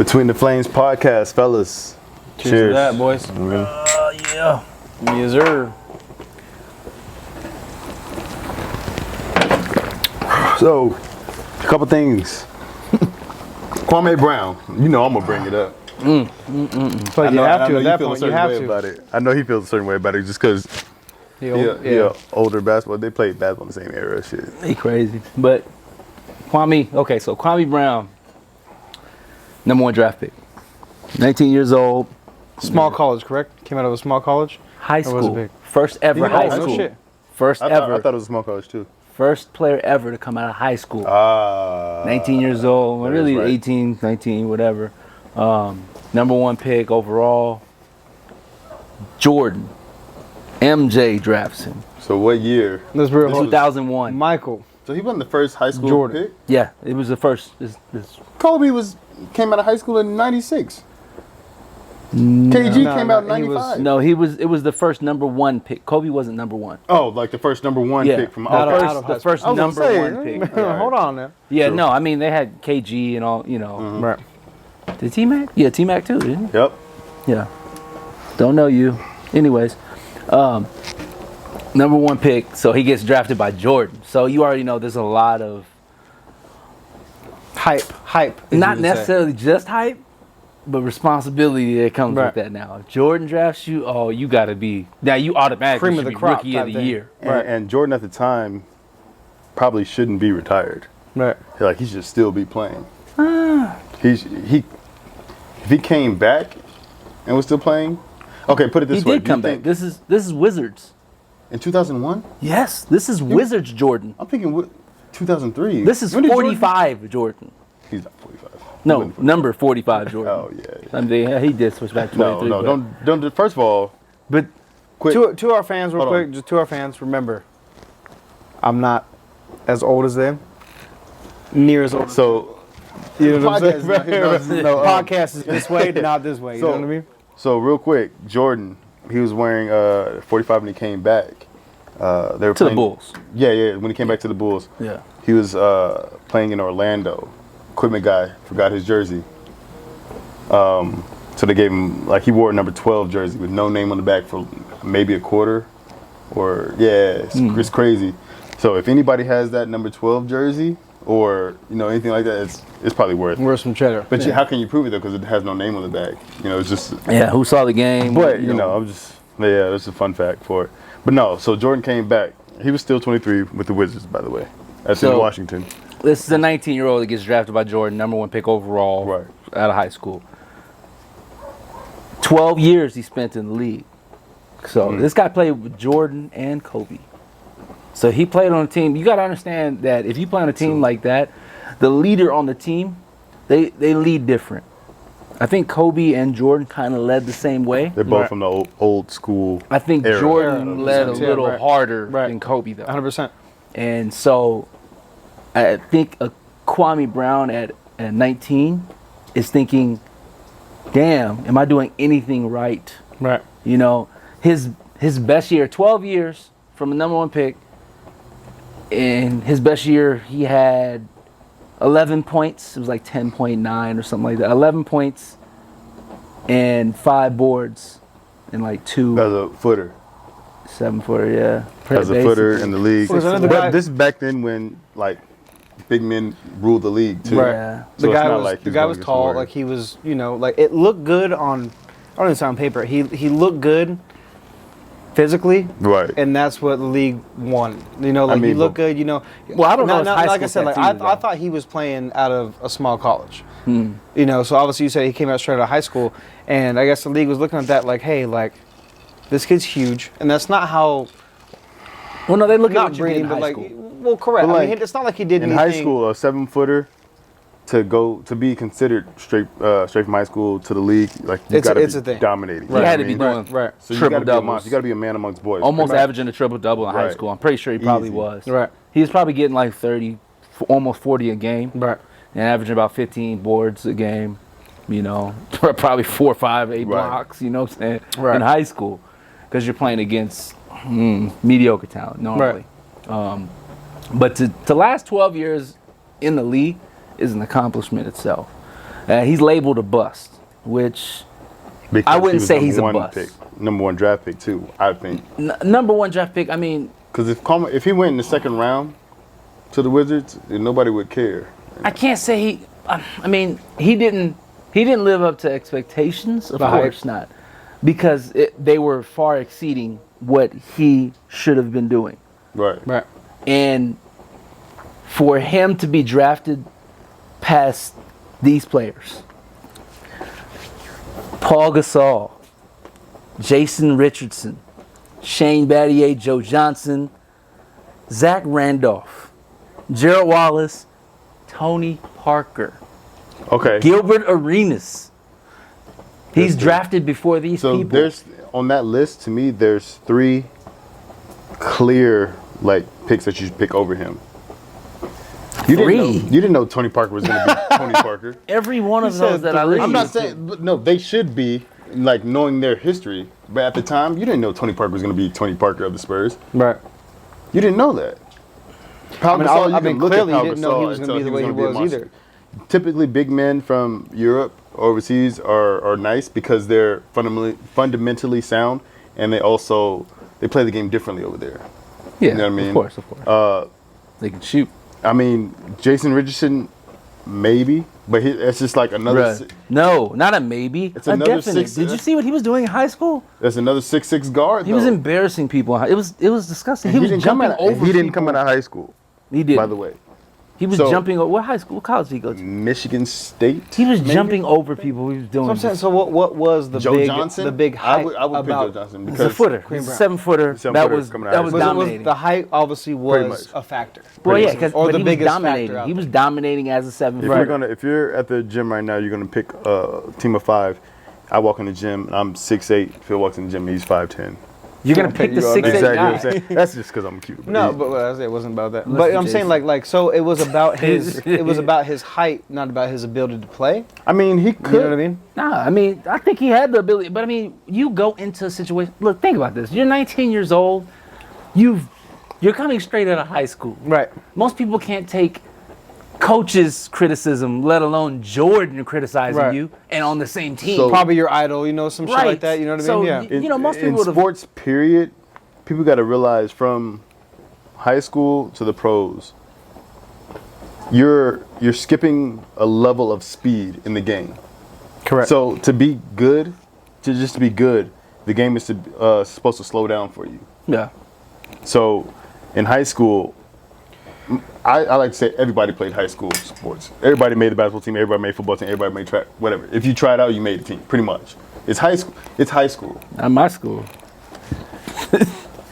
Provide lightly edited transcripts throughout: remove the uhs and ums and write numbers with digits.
Between the Flames podcast, fellas. Cheers to that, boys. Yeah. Yes, sir. So, a couple things. Kwame Brown, you know I'm gonna bring it up. It's like you have to at that point. You have to. About it. I know he feels a certain way about it just because older basketball. They played basketball in the same era. Shit. He crazy. But Kwame, okay, so Kwame Brown, #1 draft pick, 19 years old. Small college, correct? Came out of a small college? High Or was it school. big? First ever high no school. shit. First ever. I thought it was a small college too. First player ever to come out of high school. 19 years old. Well, that is really right. 18, 19, whatever. #1 pick overall. Jordan. MJ drafts him. So what year? Let's real 2001. Michael. So he wasn't the first high school Jordan. pick? Yeah, it was the first. Kobe came out of high school in 96. KG No, came no, out in he was- 95. No, it was the first #1 pick. Kobe wasn't #1. Oh, like the first #1 Yeah, pick from Out of high the first school. I was gonna #1 say, pick. Hold on now. Yeah, True. no, I mean they had KG and all, you know. Right. Did T-Mac? Yeah, T-Mac too, didn't he? Yep. Yeah. Don't know you. Anyways, #1 pick, so he gets drafted by Jordan. So you already know there's a lot of Hype. as you not would say. necessarily just hype, but responsibility that comes Right. with that now. If Jordan drafts you, oh, you gotta be now you automatically Cream of should the be crop rookie of type the thing. year. And Jordan at the time probably shouldn't be retired. Right. Like he should still be playing. If he came back and was still playing. Okay, put it this He way. did come back. This is Wizards. In 2001? Yes, this is Wizards Jordan. I'm thinking 2003. This is When did Jordan- 45 Jordan. He's not 45. No, He wasn't number 45 Jordan. Oh yeah. I mean, he did switch back to No, 23. no, don't. First of all, But quick. to our fans, real Hold on. quick, just to our fans, remember, I'm not as old as them. Near as old. So You know what I'm Podcast saying? is not- no, Podcast is this way, not this way. You know what I mean? So real quick, Jordan, he was wearing 45 when he came back. They were To the playing- Bulls. Yeah, when he came back to the Bulls. Yeah. He was playing in Orlando. Equipment guy forgot his jersey. So they gave him, like, he wore a number 12 jersey with no name on the back for maybe a quarter. Or, yeah, it's crazy. So if anybody has that number 12 jersey or, you know, anything like that, it's probably worth it. Worth some cheddar. But how can you prove it, though? Because it has no name on the back. You know, it's just... Yeah, who saw the game? But, you know, I'm just... Yeah, that's a fun fact for it. But no, so Jordan came back. He was still 23 with the Wizards, by the way. That's in So- Washington. This is a 19-year-old that gets drafted by Jordan, #1 pick overall, Right. out of high school. 12 years he spent in the league. So this guy played with Jordan and Kobe. So he played on a team. You got to understand that if you play on a team like that, the leader on the team, they lead different. I think Kobe and Jordan kind of led the same way. They're both Right. from the old school. I think era. Jordan led a Yeah, little right. harder Right. than Kobe, though. 100%. And so I think a Kwame Brown at 19 is thinking, damn, am I doing anything right? Right. You know, his best year, 12 years from a #1 pick. In his best year, he had 11 points. It was like 10.9 or something like that. 11 points and 5 boards and like 2 As a footer. 7-footer, yeah. As a footer in the league. Was another But guy- this is back then when, like, big men ruled the league, too. Right. Yeah. So The it's guy not was like the he's guy gonna was get tall, somewhere. like he was, you know, like it looked good on. I don't even say on paper. He looked good physically, Right. and that's what the league won. You know, like I mean, he looked but- good. You know, Well, I don't know his high like I school said, like stats either, I though. thought he was playing out of a small college. You know, so obviously you said he came out straight out of high school, and I guess the league was looking at that like, hey, like this kid's huge, and that's not how. Well, no, they look at Not what you did breeding, in but high like, school. well, correct. But, I like, mean, it's not like he did in anything. high school, a 7-footer to be considered straight from high school to the league, like you It's got to a be thing. dominating. He You know had what to I be mean? doing Right. So you triple gotta be a doubles. monster. You got to be a man amongst boys. Almost Right. averaging a triple double in high Right. school. I'm pretty sure he probably Easy. was. Right. He was probably getting like 30, almost 40 a game, Right. and averaging about 15 boards a game. You know, probably 4, 5, 8 Right. blocks. You know what I'm saying? Right. In high school, because you're playing against mediocre talent normally. But to last 12 years in the league is an accomplishment itself. He's labeled a bust, which Because I he wouldn't was say number he's a one bust. number one draft pick too, I think. Number one draft pick. I mean, Because if he went in the second round to the Wizards, then nobody would care. I can't say he. I mean, he didn't live up to expectations. Of course not, because they were far exceeding what he should have been doing. Right. Right. And for him to be drafted past these players, Paul Gasol, Jason Richardson, Shane Battier, Joe Johnson, Zach Randolph, Gerald Wallace, Tony Parker, Okay. Gilbert Arenas. He's drafted before these So people. there's on that list to me, there's 3 clear picks that you should pick over him. You didn't know Tony Parker was going to be Tony Parker. Every one of those that I three. listed. I'm not saying, but no, they should be knowing their history. But at the time, you didn't know Tony Parker was going to be Tony Parker of the Spurs. Right. You didn't know that. I mean, Gasol, I mean can look at clearly Pau you didn't know he Gasol was and going to be tell the way he gonna a was monster. either. Typically, big men from Europe, overseas, are nice because they're fundamentally sound, and they play the game differently over there. Yeah, You know what I mean? Of course. They can shoot. I mean, Jason Richardson, maybe, but it's just like another. Bruh. No, not a maybe. It's a another definite. six- Did you see what he was doing in high school? That's another 6'6" guard. He was though. embarrassing people. It was disgusting. And He was didn't come jumping out. over. He didn't people. come out of high school. He did. By the way, He was So- jumping over. What high school? What college did he go to? Michigan State. He was maybe? jumping over people. He was doing. So I'm saying, this. so what was the Joe big Johnson. the big I hype would pick about Joe Johnson He's because a footer. Cream He's a Brown. 7-footer. Seven-footer Was coming out of high school. dominating. the height obviously Pretty was much. a factor. Well, yeah, much. Or but the he biggest was factor dominating. out He was there. dominating as a 7-footer. If you're at the gym right now, you're gonna pick a team of 5. I walk in the gym and I'm 6'8". Phil walks in the gym and he's 5'10". You're gonna pick the you are 6'8" Exactly guy. what I'm saying. That's just because I'm cute. No, but it wasn't about that. Listen, But I'm saying Jason. like so it was about his height, not about his ability to play. I mean, he could. You know what I mean? Nah, I mean, I think he had the ability, but I mean, you go into a situation. Look, think about this. You're 19 years old. You're coming straight out of high school. Right. Most people can't take coach's criticism, let alone Jordan criticizing Right. you, and on the same team. So- Probably your idol, some shit Right. like that. You know what I So, mean? Yeah. You know, most in people would've- sports, period, people got to realize from high school to the pros, you're skipping a level of speed in the game. Correct. So to be good, to be good, the game is supposed to slow down for you. yeah. So in high school, I like to say everybody played high school sports. Everybody made the basketball team. Everybody made football team. Everybody made track. Whatever. If you tried out, you made the team. Pretty much. It's high school. It's high school. At my school.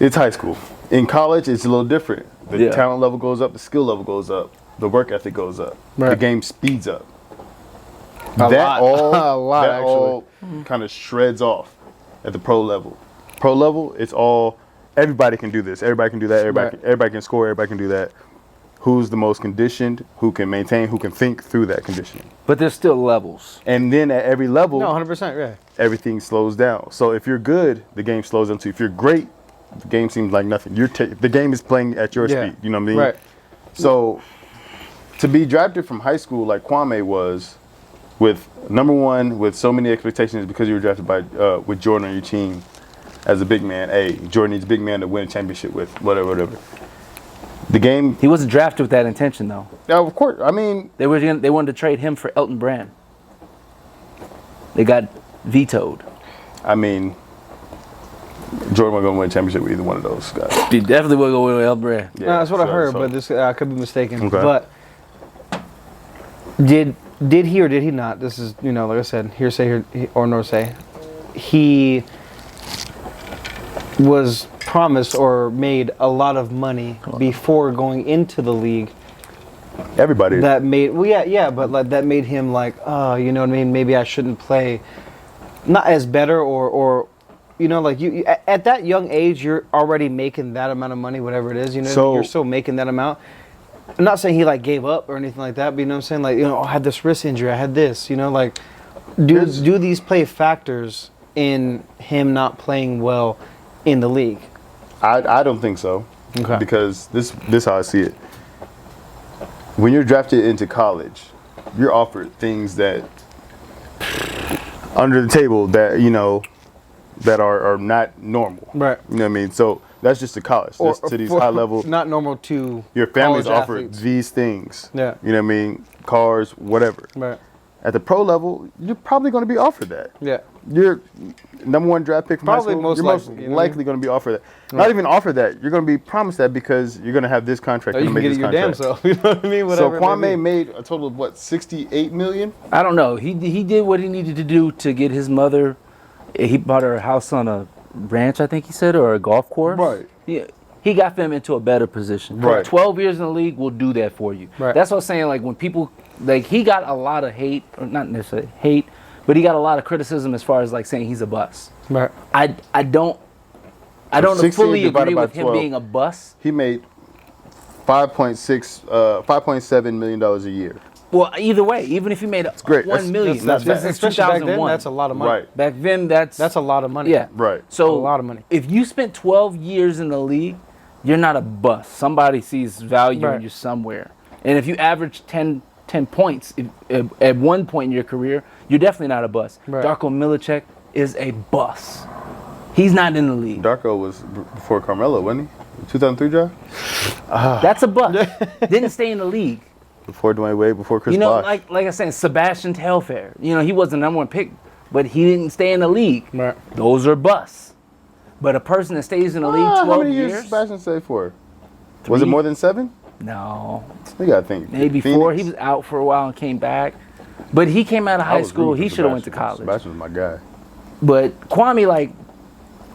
It's high school. In college, it's a little different. The Yeah. talent level goes up. The skill level goes up. The work ethic goes up. The Right. game speeds up. A that lot. all, A lot, that actually. all kind of shreds off at the pro level. Pro level, it's all everybody can do this. Everybody can do that. Everybody can score. Everybody can do that. Who's the most conditioned? Who can maintain? Who can think through that conditioning? But there's still levels. And then at every level, No, 100%. Yeah. everything slows down. So if you're good, the game slows down too. If you're great, the game seems like nothing. The game is playing at your Yeah. speed. You know what I mean? Right. So to be drafted from high school like Kwame was, with number one, with so many expectations because you were drafted by with Jordan on your team as a big man. Hey, Jordan needs a big man to win a championship with. Whatever. The game. He wasn't drafted with that intention, though. Yeah, of course. I mean, They wanted to trade him for Elton Brand. They got vetoed. Jordan wasn't gonna win a championship with either one of those guys. He definitely will go with Elton Brand. Yeah, No, that's what I so- heard, so- but this I could be mistaken. Okay. But did he or did he not? This is like I said, hearsay or no say. He was promised or made a lot of money before going into the league. Everybody. That made but like that made him like, oh, you know what I mean? Maybe I shouldn't play, not as better or like you at that young age, you're already making that amount of money, whatever it is. You know, So- you're still making that amount. I'm not saying he like gave up or anything like that, but you know what I'm saying? Like, I had this wrist injury, I had this, like, do these play factors in him not playing well in the league? I don't think so. Okay. Because this how I see it. When you're drafted into college, you're offered things that under the table that that are not normal. Right. You know what I mean? So that's just to college. That's to these high level. Not normal to Your family's college offered athletes. these things. Yeah. You know what I mean? Cars, whatever. Right. At the pro level, you're probably going to be offered that. Yeah. You're number one draft pick from Probably high school. most You're likely, most you know what I likely going to be offered that. Not even offered that. You're going to be promised that because you're going to have this contract. Or you gonna can make get it this your damn contract. self. You know what I mean? Whatever. So it may Kwame be. made a total of what, 68 million? I don't know. He did what he needed to do to get his mother. He bought her a house on a ranch, I think he said, or a golf course. Right. He got them into a better position. Right. 12 years in the league will do that for you. Right. That's what I'm saying. Like when people, like he got a lot of hate, or not necessarily hate, but he got a lot of criticism as far as like saying he's a bust. Right. I don't 16 fully divided agree by with him 12. being a bust. He made $5.7 million a year. Well, either way, even if he made great. 1 million, That's this is especially back then. 2001. That's a lot of money. Right. Back then, that's That's a lot of money. yeah. Right. So A lot of money. If you spent 12 years in the league, you're not a bust. Somebody sees value Right. in you somewhere. And if you average 10 points at one point in your career, you're definitely not a bust. Right. Darko Milicic is a bust. He's not in the league. Darko was before Carmelo, wasn't he? 2003 draft? That's a bust. Didn't stay in the league. Before Dwayne Wade, before Chris You know, Bosh. like I said, Sebastian Telfair. You know, he was the number one pick, but he didn't stay in the league. Right. Those are busts. But a person that stays in the league 12 how many years years, Sebastian stay for? Was it 3? more than 7? no, You gotta think. maybe Phoenix? 4. He was out for a while and came back. But he came out of I high was school. rooting He for should have went to Sebastian. college. Sebastian was my guy. But Kwame, like,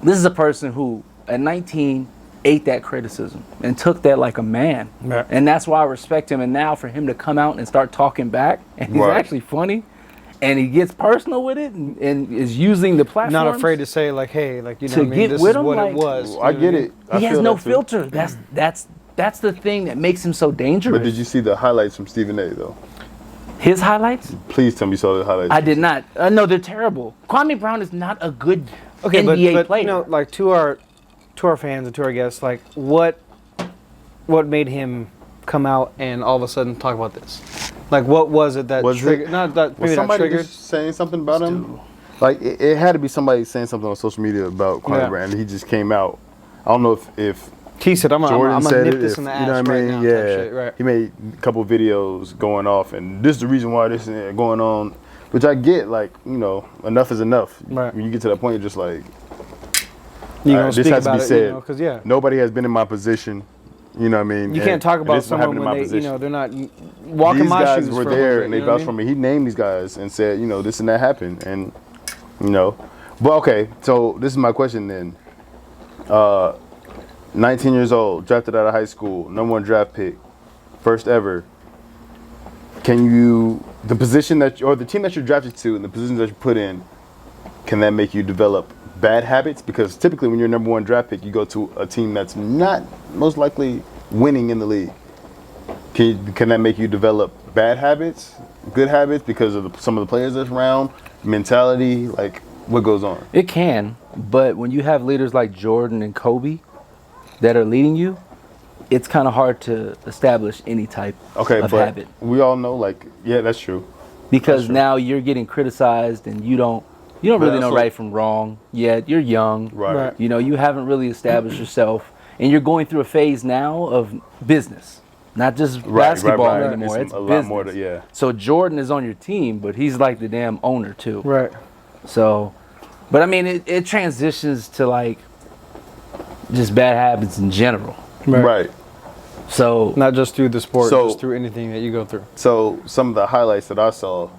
this is a person who, at 19, ate that criticism and took that like a man. Right. And that's why I respect him. And now for him to come out and start talking back, and he's Right. actually funny, and he gets personal with it and is using the platform. Not afraid to say like, hey, like you know, To what I mean, get this with is him, what like- it was. Well, I you know get what it. I He has feel no that too. filter. That's the thing that makes him so dangerous. But did you see the highlights from Stephen A. though? His highlights? Please tell me you saw the highlights. I did not. No, they're terrible. Kwame Brown is not a good Okay, NBA but player. you know, like to our fans and to our guests, like what made him come out and all of a sudden talk about this? Like, what was it that Was triggered? it- Not that Was maybe not somebody triggered. just saying something about him? Like it had to be somebody saying something on social media about Kwame Yeah. Brown. And he just came out. I don't know if He said, "I'm Jordan gonna said nip it. this If, in the you ass know what I right mean? now." Yeah. Type shit, right. He made a couple videos going off, and this is the reason why this is going on. Which I get. Like enough is enough. Right. When you get to that point, you're just like, You all gonna right, speak this has to about be it, said. because yeah, Nobody has been in my position. You know what I mean? you And can't talk about this is what happened someone in when my they, position. they're not walking These my guys shoes. were for a there little and bit, they you know what vouched I for mean? me. He named these guys and said, this and that happened, and But okay, so this is my question then. 19 years old, drafted out of high school, number 1 draft pick, first ever. Can you, the position or the team that you're drafted to and the positions that you put in, can that make you develop bad habits? Because typically when you're number 1 draft pick, you go to a team that's not most likely winning in the league. Can that make you develop bad habits, good habits because of some of the players that's around, mentality, like what goes on? It can, but when you have leaders like Jordan and Kobe that are leading you, it's kind of hard to establish any type of but habit. we all know, yeah, that's true. Because That's true. now you're getting criticized and you don't really know also- right from wrong yet. You're young. Right. Right. You haven't really established yourself, and you're going through a phase now of business, not just basketball anymore. It's a lot business. more yeah. So Jordan is on your team, but he's like the damn owner too. Right. So, but I mean, it transitions to like just bad habits in general. Right. So Not just through the sport, So- just through anything that you go through. So some of the highlights that I saw,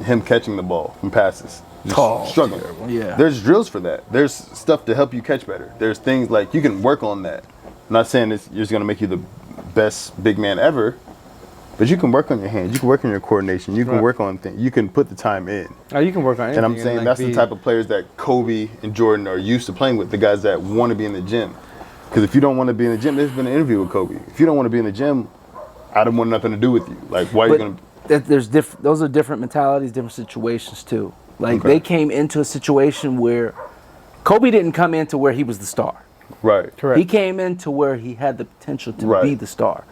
him catching the ball from passes, just struggling. yeah. There's drills for that. There's stuff to help you catch better. There's things like you can work on that. I'm not saying it's going to make you the best big man ever, but you can work on your hands. You can work on your coordination. You can Right. work on things. You can put the time in. Oh, you can work on anything. And I'm saying like, that's the type of players that Kobe and Jordan are used to playing with, the guys that want to be in the gym. Because if you don't want to be in the gym, there's been an interview with Kobe. If you don't want to be in the gym, I don't want nothing to do with you. Like, why are you going to... Those are different mentalities, different situations too. Like Okay. they came into a situation where Kobe didn't come into where he was the star. Right. Correct. He came into where he had the potential to Right. be the star,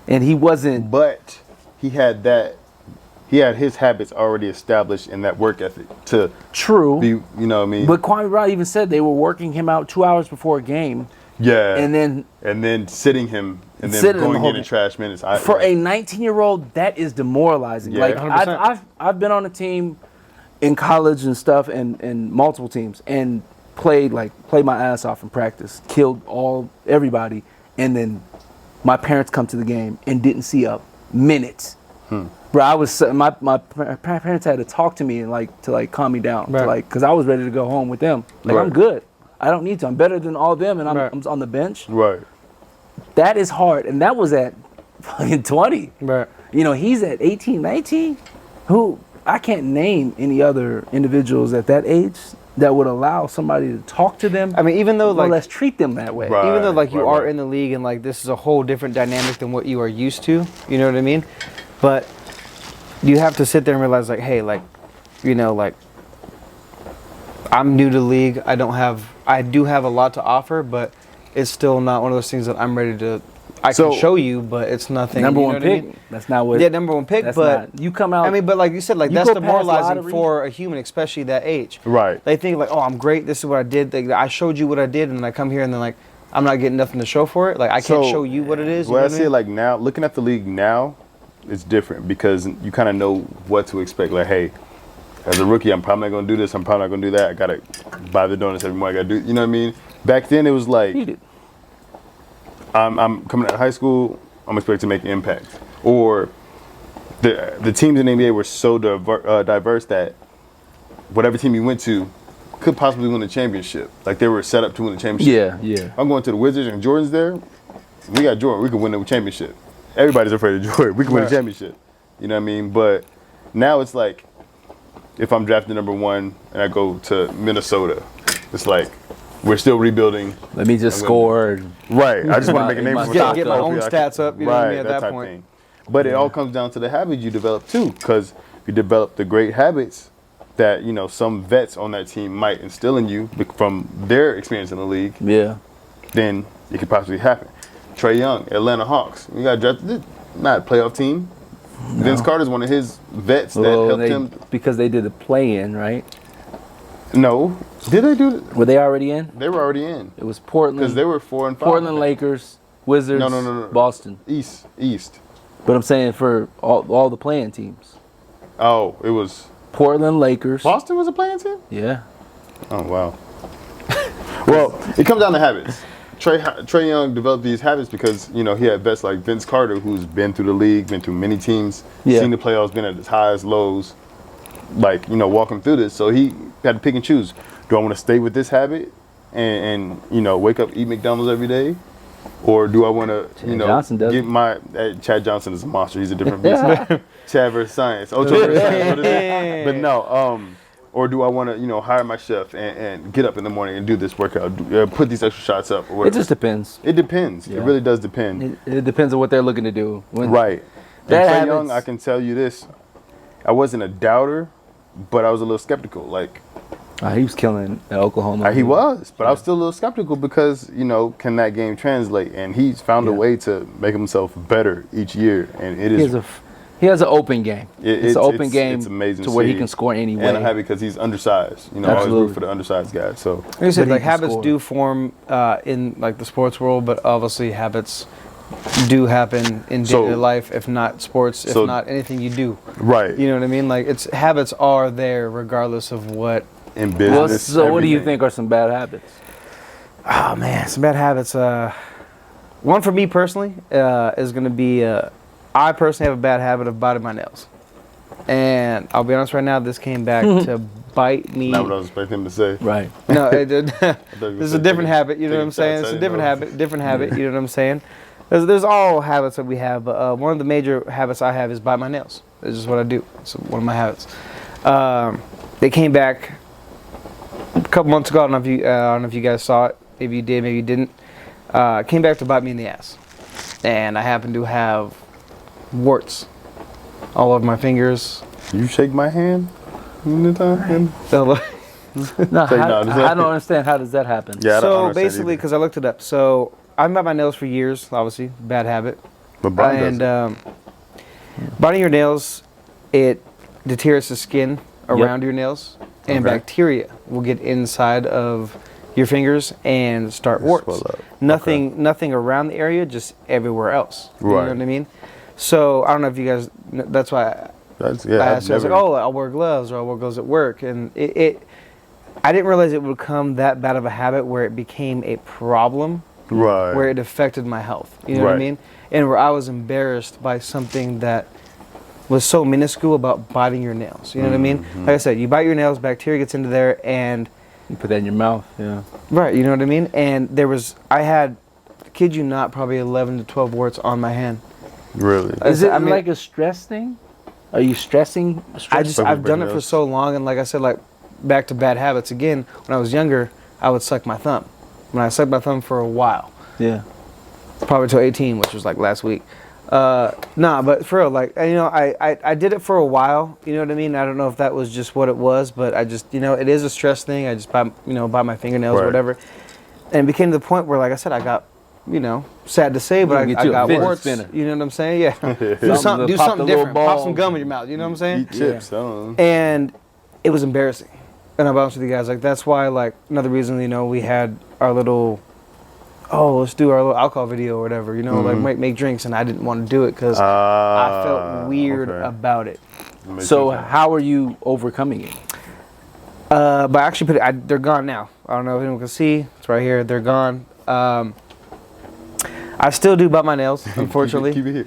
and he wasn't. But he had that he had his habits already established in that work ethic to True. be, you know what I mean? But Kwame Brown even said they were working him out 2 hours before a game. Yeah. And then sitting him and then Sitting him going the in whole trash minutes. For a 19-year-old, that is demoralizing. Yeah. Like 100%. I've been on a team in college and stuff, and multiple teams, and played my ass off in practice, killed everybody, and then my parents come to the game and didn't see a minute. Bro, I was my parents had to talk to me and to calm me down, Right. because I was ready to go home with them. Like, Right. I'm good. I don't need to. I'm better than all of them, and I'm on the bench. Right. That is hard, and that was at fucking 20. Right. You know, he's at 18, 19, who I can't name any other individuals at that age that would allow somebody to talk to them. I mean, even though or let's treat them that way. Right. even though like you are right. in the league and like this is a whole different dynamic than what you are used to, you know what I mean? But you have to sit there and realize like, hey, like, you know, like I'm new to the league. I do have a lot to offer, but it's still not one of those things that I'm ready to. I can show you, but it's nothing. Number you know one what I pick. mean? That's not what. Yeah, number one pick, that's but not, you come out. I mean, but like you said, like You that's go past demoralizing lottery. for a human, especially that age. Right. They think like, oh, I'm great. This is what I did. I showed you what I did, and then I come here and then like, I'm not getting nothing to show for it. Like I can't show you what it is. Well, you I know what see it like now, looking at the league now, it's different because you kind of know what to expect. Like, hey, as a rookie, I'm probably not gonna do this. I'm probably not gonna do that. I gotta buy the donuts every morning. I gotta do. You know what I mean? Back then, it was like, Eat it. I'm coming out of high school. I'm expected to make an impact. Or the teams in the NBA were so diverse that whatever team you went to could possibly win the championship. Like they were set up to win the championship. Yeah. I'm going to the Wizards and Jordan's there. We got Jordan. We could win the championship. Everybody's afraid of Jordan. We can win the championship. You know what I mean? But now it's like, if I'm drafted number 1 and I go to Minnesota, it's like, we're still rebuilding. Let me just score. Right. I just want to make a name for myself. Get my own stats up, you know what I mean, at that type point. thing. But it all comes down to the habits you develop too, because you develop the great habits that, you know, some vets on that team might instill in you from their experience in the league. Yeah. Then it could possibly happen. Trae Young, Atlanta Hawks. We got drafted, not a playoff team. No. Vince Carter's one of his vets that helped him. Because they did a play-in, right? No. Did they do it? Were they already in? They were already in. It was Portland. Because they were 4 and 5. Portland Lakers, Wizards, No. Boston. East. But I'm saying for all the playing teams. Oh, it was Portland Lakers. Boston was a playing team? Yeah. Oh, wow. Well, it comes down to habits. Trae Young developed these habits because, you know, he had vets like Vince Carter, who's been through the league, been through many teams, seen the playoffs, been at his highs, lows, like, you know, walking through this. So he had to pick and choose. Do I want to stay with this habit and you know, wake up, eat McDonald's every day? Or do I want to, you know, get my... Chad Johnson is a monster. He's a different beast. Chad versus Science. Ocho versus Science. What is it? But no, or do I want to, you know, hire my chef and get up in the morning and do this workout, put these extra shots up or whatever? It just depends. It depends. Yeah. It really does depend. It depends on what they're looking to do. Right. That Trae Young, I can tell you this. I wasn't a doubter, but I was a little skeptical. Like, he was killing at Oklahoma. he was, but I was still a little skeptical because, you know, can that game translate? And he's found a way to make himself better each year, and it is. He has an open game. It's an open game. It's amazing to where he can score anyway. And I'm happy because he's undersized. You know, I always root for the undersized guy. So like I said, like habits do form in like the sports world, but obviously habits do happen in daily life, if not sports, if not anything you do. Right. You know what I mean? Like habits are there regardless of what. In business. So what do you think are some bad habits? Oh man, some bad habits. One for me personally is going to be. I personally have a bad habit of biting my nails. And I'll be honest right now, this came back to bite me. Not what I was expecting him to say. Right. No, this is a different habit, you know what I'm saying? It's a different habit, you know what I'm saying? There's all habits that we have, but one of the major habits I have is bite my nails. It's just what I do. It's one of my habits. They came back a couple months ago. I don't know if you guys saw it. Maybe you did, maybe you didn't. Came back to bite me in the ass. And I happen to have warts all over my fingers. You shake my hand anytime? No, I don't understand. How does that happen? Yeah, so basically, because I looked it up. So I've been biting my nails for years, obviously, bad habit. But Brian does biting your nails it deteriorates the skin around your nails, and Okay. bacteria will get inside of your fingers and start warts. Swell up. Nothing around the area, just everywhere else. You know Right. what I mean? So I don't know if you guys. That's why That's I I've asked. I was like, never- oh, I'll wear gloves or I'll wear gloves at work, and I didn't realize it would become that bad of a habit where it became a problem, right. where it affected my health. You know what I Right. mean? And where I was embarrassed by something that was so minuscule about biting your nails. You know what I mean? Mm-hmm. Like I said, you bite your nails, bacteria gets into there, and You put that in your mouth. Yeah. right, you know what I mean? And I had, kid you not, probably 11 to 12 warts on my hand. Really? Is it I mean- like a stress thing? Are you stressing? I've done it for so long, and like I said, like back to bad habits again. When I was younger, I would suck my thumb. When I sucked my thumb for a while, Yeah. probably till 18, which was like last week. Nah, but for real, like, you know, I did it for a while. You know what I mean? I don't know if that was just what it was, but I just, you know, it is a stress thing. I just bite my fingernails or Right. whatever, and it became to the point where, like I said, I got, you know, sad to say, but You I get you a got fidget warts. spinner. You know what I'm saying? Yeah. do Something something, to do pop something the little different. Pop some balls. gum in your mouth. You know what I'm saying? Eat chips. I don't know. And it was embarrassing. And I'll be honest with you guys, like that's why, like, another reason, you know, we had our little, let's do our little alcohol video or whatever, you know, like make drinks, and I didn't want to do it because I felt weird okay. about it. Makes So sense. how are you overcoming it? But I actually they're gone now. I don't know if anyone can see. It's right here. They're gone. I still do bite my nails, unfortunately. keep it here.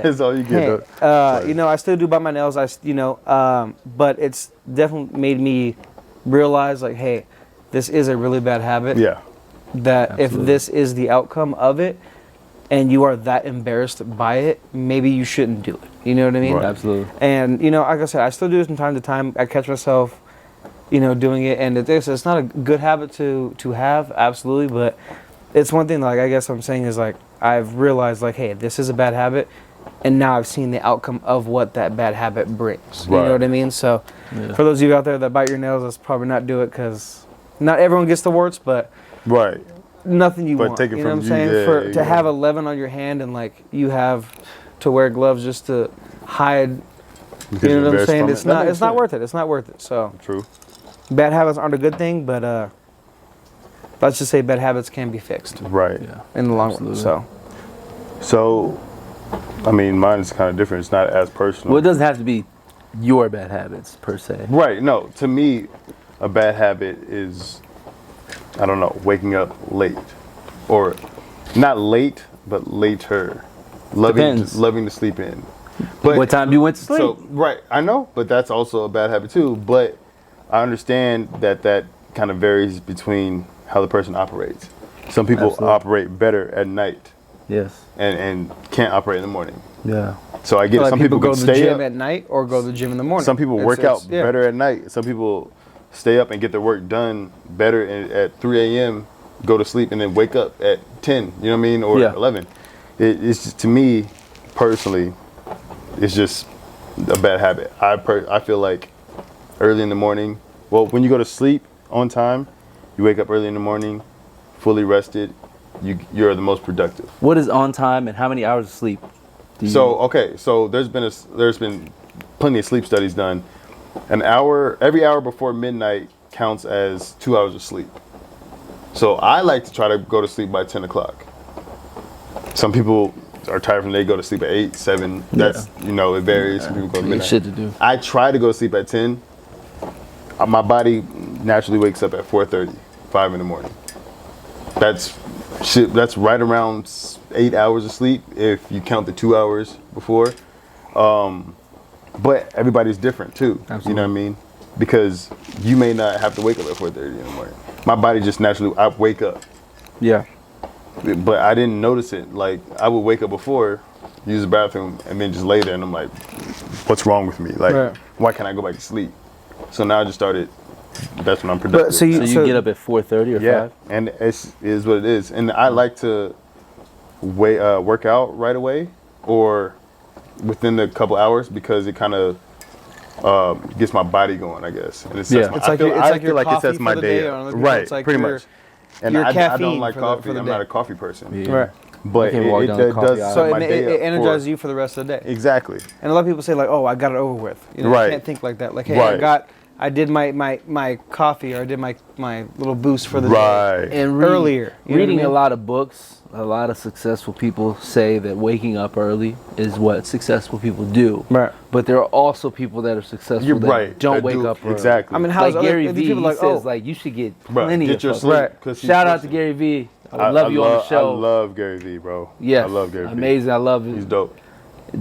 That's all you get. though. You know, I still do bite my nails. But it's definitely made me realize, like, hey, this is a really bad habit. Yeah. That Absolutely. if this is the outcome of it, and you are that embarrassed by it, maybe you shouldn't do it. You know what I mean? Right. Absolutely. And, you know, like I said, I still do it from time to time. I catch myself, you know, doing it, and it's not a good habit to have, absolutely, but it's one thing, like, I guess I'm saying is, like, I've realized, like, hey, this is a bad habit, and now I've seen the outcome of what that bad habit brings. You Right. know what I mean? So, Yeah. for those of you out there that bite your nails, let's probably not do it, because not everyone gets the warts, but Right. nothing you But want. take it You know what from I'm you, saying? yeah, To yeah. have 11 on your hand, and, like, you have to wear gloves just to hide. Because You know you're what I'm embarrassed saying? from It's it. That not. makes It's not sense. worth it. It's not worth it. So True. bad habits aren't a good thing, but let's just say bad habits can be fixed Right. Yeah. in the long Absolutely. run. So, I mean, mine is kind of different. It's not as personal. Well, it doesn't have to be your bad habits per se. Right. No, to me, a bad habit is, I don't know, waking up late, or not late, but later. Depends. Loving to sleep in. But What time you went to sleep? So right, I know, but that's also a bad habit too. But I understand that kind of varies between how the person operates. Some people Absolutely. operate better at night Yes. and can't operate in the morning. Yeah. So I get it. Like Some people go can to the stay gym up. at night or go to the gym in the morning. Some people work out yeah. better at night. Some people stay up and get their work done better at 3 a.m., go to sleep, and then wake up at 10, you know what I mean, or Yeah. 11. It's just, to me, personally, it's just a bad habit. I feel like early in the morning, well, when you go to sleep on time, you wake up early in the morning, fully rested, you're the most productive. What is on time and how many hours of sleep? Do you- So okay, so there's been plenty of sleep studies done. Every hour before midnight counts as 2 hours of sleep. So I like to try to go to sleep by 10 o'clock. Some people are tired from they go to sleep at 8, 7. That's it varies. Some people go to you midnight. shit to do. I try to go to sleep at 10. My body naturally wakes up at 4:30, 5 in the morning. That's right around 8 hours of sleep if you count the 2 hours before. But everybody's different too. Absolutely. You know what I mean? Because you may not have to wake up at 4:30 in the morning. My body just naturally, I wake up. Yeah. But I didn't notice it. Like, I would wake up before, use the bathroom, and then just lay there, and I'm like, what's wrong with me? Like, Right. why can't I go back to sleep? So now I just started, that's when I'm productive. But So you get up at 4:30 or 5? And it is what it is. And I like to work out right away or within a couple hours because it kind of gets my body going, I guess. And it sets Yeah. my, It's I like feel, your- it's I like feel your like it coffee sets my for the day day, up. or other people, Right, it's like pretty your- much. And your I caffeine don't like for the coffee. I'm day. not a coffee person. Yeah. Right. but can't walk it down the coffee does aisle. So set my it day up energizes for- you for the rest of the day. Exactly. And a lot of people say like, "Oh, I got it over with." You know, Right. I can't think like that. Like, hey, Right. I did my coffee, or I did my little boost for the Right. day And earlier. You know what I reading mean? a lot of books, a lot of successful people say that waking up early is what successful people do. Right. But there are also people that are successful You're that right. don't that wake do- up early. Exactly. I mean, Like how's Gary other Vee, people he like, says oh, like you should get Bro, plenty get of your fucking- sleep. Right. 'cause he's Shout out to pushing. Gary Vee. I would love you on the show. I love Gary Vee, bro. Yes. I love Gary Vee. Amazing. I love it. He's dope.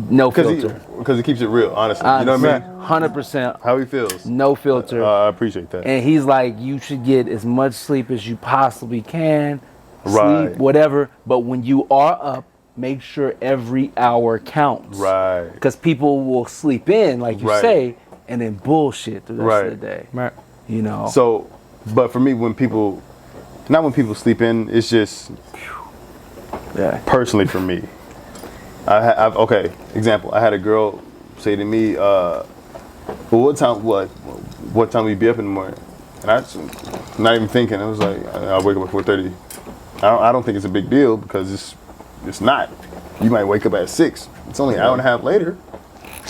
No Because filter. he keeps it real, honestly. You know what I mean? 100%. How he feels. No filter. I appreciate that. And he's like, you should get as much sleep as you possibly can. Right. Sleep, whatever. But when you are up, make sure every hour counts. Right. Because people will sleep in, like you Right. say, and then bullshit the rest of Right. the day. right. You know? So, but for me, not when people sleep in, it's just yeah. personally for me. Okay, example. I had a girl say to me, well, what time we be up in the morning? And I just, not even thinking. I was like, I wake up at 4:30. I don't think it's a big deal because it's not. You might wake up at 6. It's only an hour and a half later.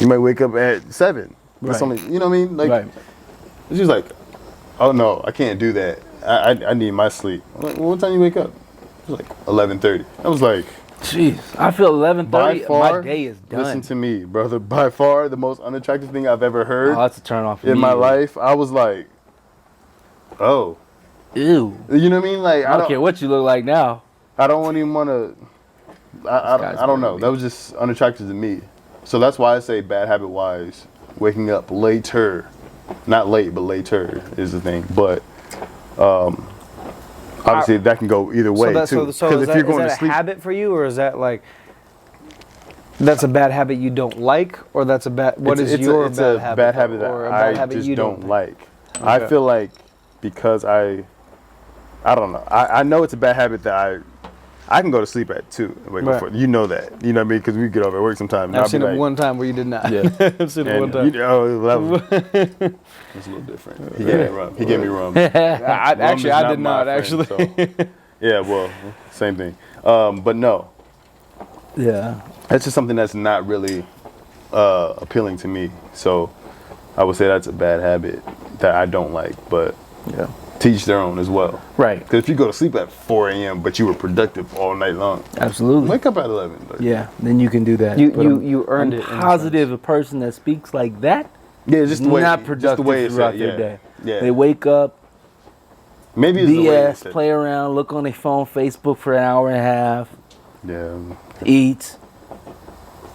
You might wake up at 7. It's Right. only, you know what I mean? Like, Right. it's just like, oh no, I can't do that. I need my sleep. I'm like, well, what time you wake up? It was like 11:30. I was like, Jeez. I feel by 11:30, far, my day is done. listen to me, brother. By far, the most unattractive thing I've ever heard Oh, that's a turn off for in me. my life. I was like, oh, Ew. you know what I mean? Like, I don't care what you look like now. I don't even want to. I don't know. crazy. That was just unattractive to me. So that's why I say bad habit wise, waking up later, not late, but later is the thing. But obviously that can go either way too. So is that a habit for you, or is that like that's a bad habit you don't like, or that's a bad? What is your it's bad a habit? bad habit that or a bad I habit just you don't like. Okay. I feel like because I don't know. I know it's a bad habit that I can go to sleep at 2 and wake up Right. 4. You know that. You know what I mean? Because we get off at work sometimes. and I'll I've be seen it like, one time where you did not. Yeah. I've seen it one time. It's a little different. He gave me rum. He gave me rum. Actually, Rum I is did my not. friend, Actually, so- yeah, well, same thing. But no, Yeah. that's just something that's not really appealing to me. So I would say that's a bad habit that I don't like. But Yeah. teach their own as well. Right. Because if you go to sleep at 4 a.m. but you were productive all night long, Absolutely. wake up at 11. Like, Yeah. Then you can do that. You- But you earned I'm it in a Positive. A person that speaks like that yeah, just the way, not productive just the way it's throughout said, their yeah. day. Yeah, They wake up, maybe it's the way it's BS, said. play around, look on their phone, Facebook for an hour and a half, Yeah, eat,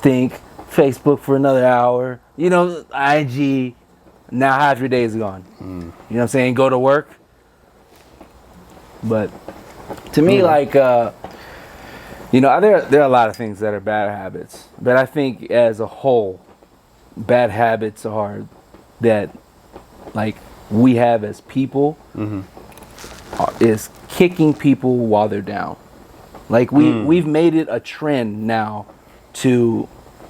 think, Facebook for another hour. You know, IG. Now half your day is gone. You know what I'm saying? Go to work. But to me, like, you know, there are a lot of things that are bad habits. But I think as a whole, bad habits are that, like, we have as people is kicking people while they're down. Like, we've made it a trend now to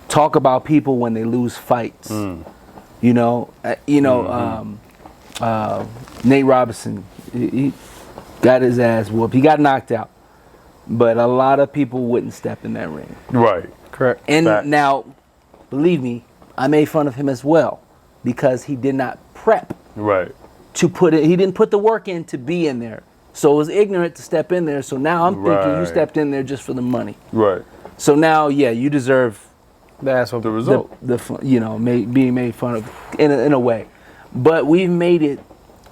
talk about people when they lose fights. You know, Nate Robinson, he got his ass whooped. He got knocked out. But a lot of people wouldn't step in that ring. right. correct. And Fact. now, believe me, I made fun of him as well because he did not prep Right. to put it. He didn't put the work in to be in there. So it was ignorant to step in there. So now I'm thinking you Right. stepped in there just for the money. Right. So now, yeah, you deserve That's what The result. being made fun of in a way. But we've made it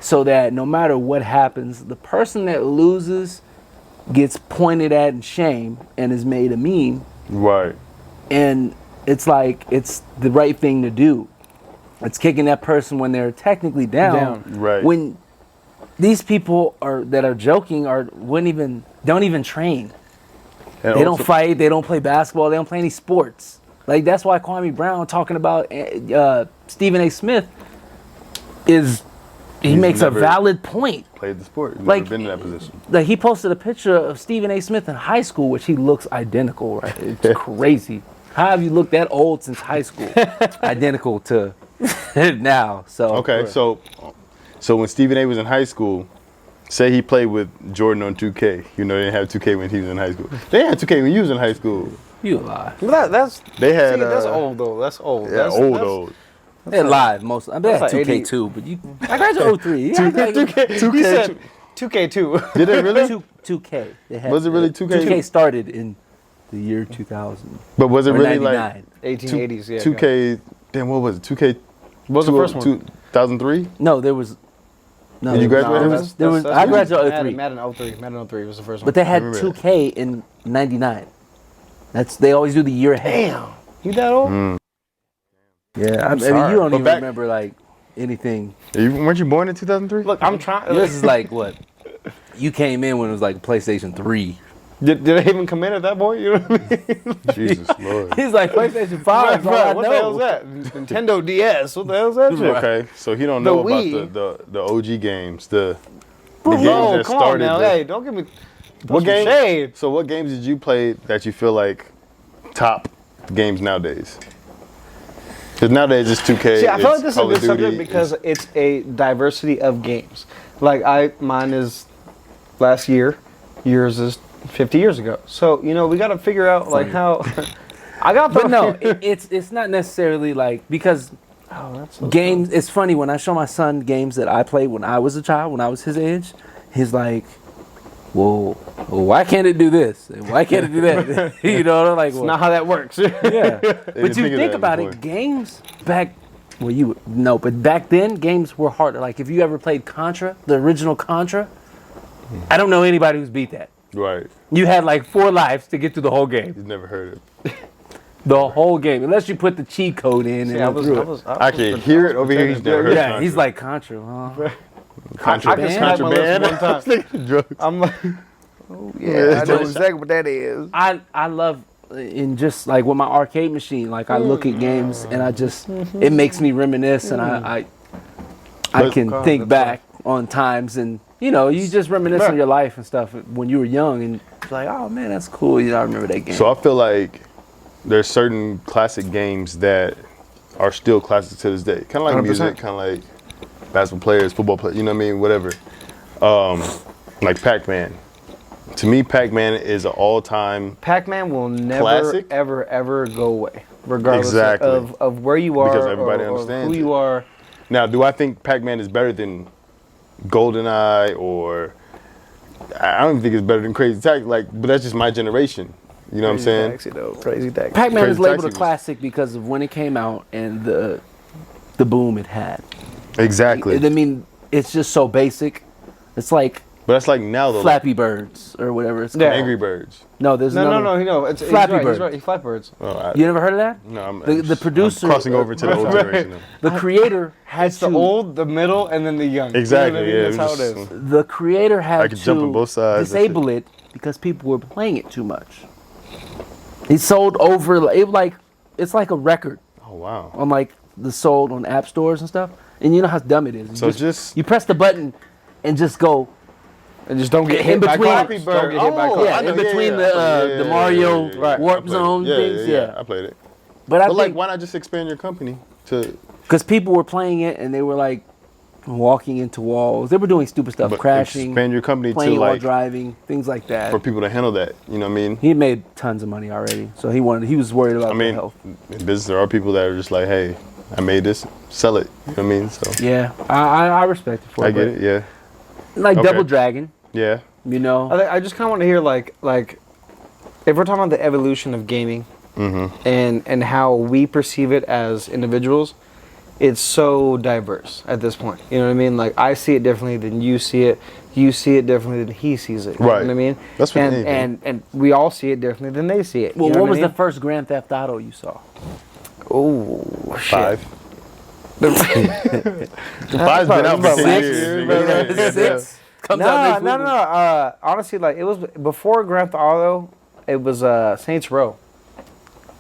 so that no matter what happens, the person that loses gets pointed at and shamed and is made a meme. Right. And it's like it's the right thing to do. It's kicking that person when they're technically down. Right. When these people that are joking don't even train. And They don't also- fight. They don't play basketball. They don't play any sports. Like that's why Kwame Brown talking about Stephen A. Smith he He's makes a never valid point. Played the sport. Never Like- been in that position. Like he posted a picture of Stephen A. Smith in high school, which he looks identical. Right? It's crazy. How have you looked that old since high school? Identical to now. So Okay, so when Stephen A was in high school, say he played with Jordan on 2K. You know, they didn't have 2K when he was in high school. They had 2K when you was in high school. You lie. That's They had. that's old though. That's old. Yeah, that's, old. They're live most. I bet that's like 2K2, but you. I graduated 03. Yeah, 2K. You said 2K2. Did it really? 2K. They had, Was it really 2K? 2K started in the year 2000. But was it Or really 99. like 1880s? Yeah. 2K? Damn, what was it? 2K? What was the first one? 2003. No, there was. No, Did you graduate? There was. I graduated 03. Madden 03. Madden 03 was the first one. But they had remember that. 2K in 99. They always do the year ahead. Damn. You that old? Yeah, I mean, sorry. you don't But even back- remember like anything. Weren't you born in 2003? Look, I'm trying. This is like what? You came in when it was like PlayStation 3. Did they even come in at that point? You know what I mean? Jesus Lord. He's like PlayStation 5. Right, what the hell's that? Nintendo DS. What the hell's that shit? Okay, so he don't The know Wii. about the OG games, the games Oh, that come on started. now. the- Hey, don't give me. what some game? shade. So what games did you play that you feel like top games nowadays? Because nowadays it's 2K. See, I feel like it's this is a Call of good subject Duty, because it's a diversity of games. Like mine is last year, yours is 50 years ago. So we got to figure out like how. I got, But no, it's not necessarily like because that's so games. It's funny when I show my son games that I played when I was a child, when I was his age. He's like, "Well, why can't it do this? And why can't it do that?" You know, I'm like, It's well, not how that works. yeah. didn't But you think of think that about before. it, games back. Well, but back then games were harder. Like if you ever played Contra, the original Contra, I don't know anybody who's beat that. Right. You had like 4 lives to get through the whole game. You've never heard it. The whole game, unless you put the cheat code in and I went through it. I can hear it over here. He's never heard Yeah, Contra. he's like Contra. Huh? Contraband. I can smack my lips one Drugs. I'm like, yeah, I know exactly what that is. I love in just like with my arcade machine. Like I look at games and I just it makes me reminisce and I can think back on times and you just reminisce on your life and stuff when you were young and it's like, oh man, that's cool. I remember that game. So I feel like there's certain classic games that are still classic to this day. Kind of like 100%. music, kind of like basketball players, football players, you know what I mean? Whatever. Like Pac-Man. To me, Pac-Man is an all-time Pac-Man will never, Classic? ever go away, regardless Exactly. of where you are Because everybody or understands who it. you are. Now, do I think Pac-Man is better than GoldenEye or I don't think it's better than Crazy Taxi, but that's just my generation. You know what I'm saying? Taxi, though. Crazy Taxi. Pac-Man is Crazy labeled a Taxi was- classic because of when it came out and the boom it had. Exactly. I mean, it's just so basic. It's like But that's like now though. Flappy Birds or whatever it's called. Yeah. Angry Birds. No, there's No. It's Flappy he's right, Bird. He's right. He's Flappy Birds. Oh, You never heard of that? no, I'm, The producer- I'm crossing over to the old Right. generation. The creator had It's the old, the middle, and then the young. Exactly. You know what I mean? Yeah. That's how it just- is. The creator had I could jump on both sides, that's disable it because people were playing it too much. He sold over it's like a record Oh wow. on the sold on app stores and stuff. And you know how dumb it is. You So just you press the button and just go And just don't get in hit by between. cars. Don't get hit by Oh, cars. yeah, I know, in between yeah. the Mario Right. warp I played it. zone things. Yeah, I played it. but I But like, think why not just expand your company to? because people were playing it and they were like walking into walls. They were doing stupid stuff, But crashing, expand your company to playing while like driving, things like that. for people to handle that. You know what I mean? He made tons of money already, so he was worried about I mean, their health. in business there are people that are just like, hey, I made this, sell it. You know what I mean? So Yeah, I respect it for I it. get it. Yeah. but like Okay. Double Dragon, Yeah. you know. I just kind of want to hear like if we're talking about the evolution of gaming and how we perceive it as individuals, it's so diverse at this point. You know what I mean? Like I see it differently than you see it. You see it differently than he sees it. You Right. know what I mean? That's what and, they do. and we all see it differently than they see it. Well, you know what was I the mean? first Grand Theft Auto you saw? Oh, 5. shit. 5's been out for 10 Six? years. nigga. Yeah. Six comes out next No. week. Honestly, like it was before Grand Theft Auto. It was Saints Row.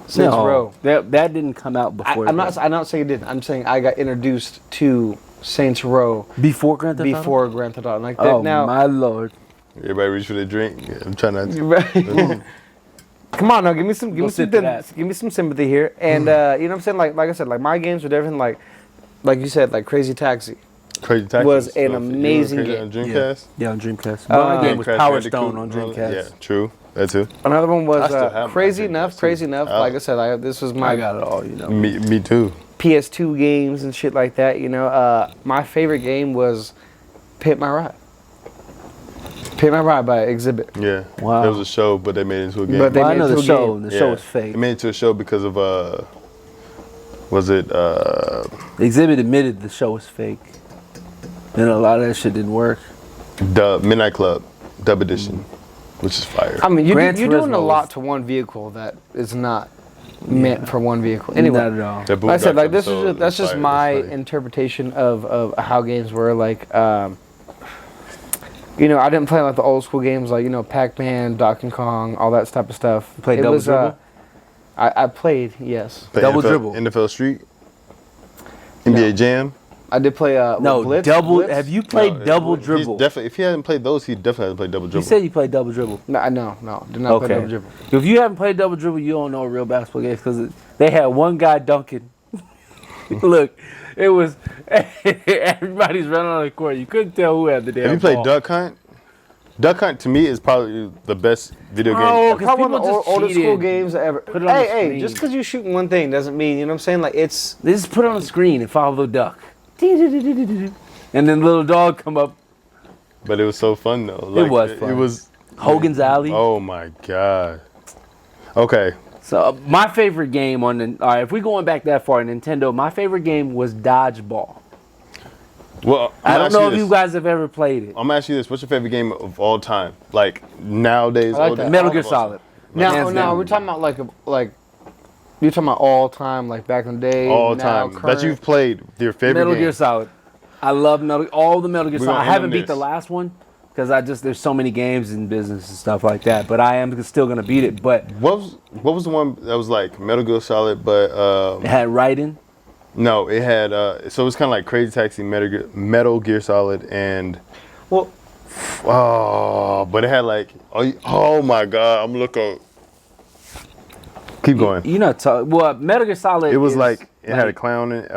Saints Row. That didn't come out before. I'm not saying it didn't. I'm saying I got introduced to Saints Row before Grand Theft Auto. before Grand Theft Auto. Like that Oh now. my lord! Everybody reach for the drink. Yeah, I'm trying not to. Right. Come on, now give me some sip to that. give me some sympathy here. And you know what I'm saying? Like I said, like my games are different. Like you said, like Crazy Taxi. Crazy Taxi was an so- amazing Crazy game. on Dreamcast. Yeah, on Dreamcast. My game was Crash Power Bandicoot Stone on and all that. Dreamcast. Yeah, true. That too. Another one was I still have my Crazy Dreamcast, Enough. too. Crazy Enough. Oh. Like I said, this was I my got it all, you know. Me too. PS2 games and shit like that. You know, my favorite game was Pit My Ride. Pit My Ride by Exhibit. Yeah. Wow. There was a show, but they made it into a game. But they Well, I made know it the to a show. game. The show was fake. They made it to a show because of was it Exhibit admitted the show was fake, and a lot of that shit didn't work. Dub Midnight Club Dub Edition, which is fire. I mean, you're Gran doing Turismo a lot was- to one vehicle that is not meant for one vehicle. Anyway, Not at all. That like I said, Boondocks like this episode is that's was just fire. my It was funny. interpretation of how games were. Like, you know, I didn't play like the old school games like, you know, Pac-Man, Donkey Kong, all that type of stuff. You played It Double was, Dribble? I played, yes. The Double NFL Dribble. NFL Street, NBA Jam. I did play No, Blitz. double. Blitz? Have you played No, Double he's Dribble? Definitely, if he hadn't played those, he definitely hasn't played Double You Dribble. said you played Double Dribble. No, did not play Okay. Double Dribble. If you haven't played Double Dribble, you don't know real basketball games because they had one guy dunking. Look, it was everybody's running on the court. You couldn't tell who had the damn Have you played ball. Duck Hunt? Duck Hunt to me is probably the best video game. Oh, ever. 'cause Probably one of the people just oldest school cheated. games ever. Put it on the Hey, screen. just because you're shooting one thing doesn't mean, you know what I'm saying? Like, it's... They just put it on the screen and follow the duck. And then the little dog come up. But it was so fun though. Like, was fun. It was. Hogan's Alley. Oh my god. Okay. So my favorite game on the... All right, if we're going back that far, Nintendo, my favorite game was Dodgeball. Well, I don't know if this. you guys have ever played it. I'm gonna ask you this: what's your favorite game of all time? Like nowadays, I like all that. day? Metal All Gear of us. Solid. Now, Hands down. we're talking about like you're talking about all time, like back in the day. All now, time current. that you've played. Your favorite Metal game. Gear Solid. I love all the Metal Gear We're Solid. I gonna end haven't on beat this. the last one because there's so many games in business and stuff like that. But I am still gonna beat it. But What was the one that was like Metal Gear Solid, but it had writing. no, it had so it was kind of like Crazy Taxi, Metal Gear Solid, and Well, but it had like oh my god, I'm looking. Keep going. You know, well, Metal Gear Solid. It was is like it had a clown in it.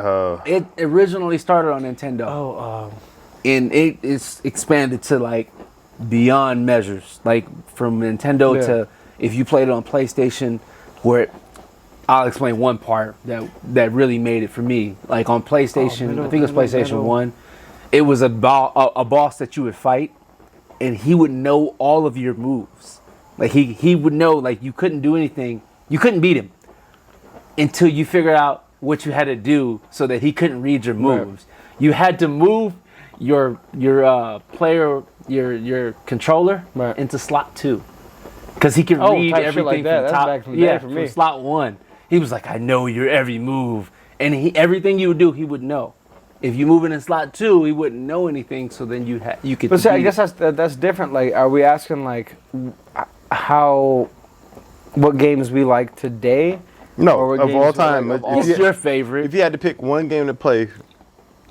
It originally started on Nintendo, and it is expanded to like beyond measures. Like from Nintendo Yeah. to if you played it on PlayStation, where I'll explain one part that really made it for me. Like on PlayStation, I think it was PlayStation 1. It was a boss that you would fight, and he would know all of your moves. Like he would know, like you couldn't do anything. You couldn't beat him until you figured out what you had to do so that he couldn't read your moves. You had to move your player, your controller into slot 2. Because he can read type shit everything like that. from That's top. back in the day Yeah, for from me. slot 1. He was like, I know your every move. And everything you would do, he would know. If you move it in slot 2, he wouldn't know anything, so then you could but see, I beat guess that's different. Like, are we asking like what games we like today? No, Or what of games all you time. like of if all- What's you- your favorite? If you had to pick one game to play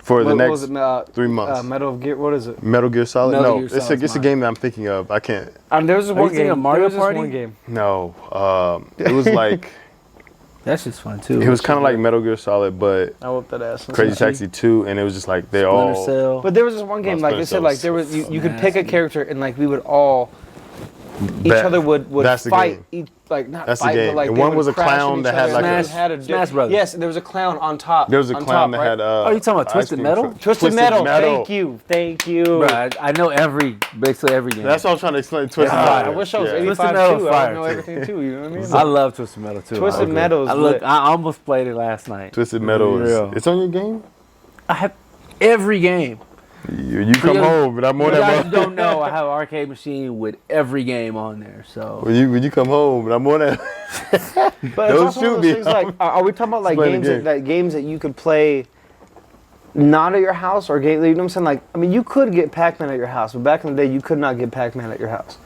for the What next was it, 3 months, Metal Gear. What is it? Metal Gear Solid. Metal No, Gear it's Solid's a mine. game that I'm thinking of. I can't. There was this Are you one thinking game. of Mario there was this Party? one game. No, it was like That's just fun, too. it was kind of like Metal Gear Solid, but I whooped that ass. Crazy Taxi 2, and it was just like they Splinter all. Cell. But there was this one game, like they said, like there was you could pick a nasty. character and like we would all each That- other would that's the fight game. each like not That's the fight game. but like And they one would was a crash clown on each that had other like and a- had a Smash Brothers. Yes, there was a clown on top. There was a on clown top, that had. Oh, you talking about ice Twisted cream Metal? truck. Twisted Metal. Thank you. Bruh, I know basically every game. That's what I'm trying to explain. Twisted Yeah. Metal. I wish I was Yeah. 85 Twisted Metal too. I fire, would know too. everything too. You know what I mean? I love Twisted Metal too. Twisted Metal's lit. I almost played it last night. Twisted Metal Real. is. It's on your game. I have every game. You come you- home, and I'm You on guys that. don't know I have an arcade machine with every game on there. So When you come home, and I'm on that. But Don't it's also one shoot of me. those things like, are we talking about like Explain the games game. games that you could play not at your house or game? You know what I'm saying? Like, I mean, you could get Pac-Man at your house, but back in the day, you could not get Pac-Man at your house.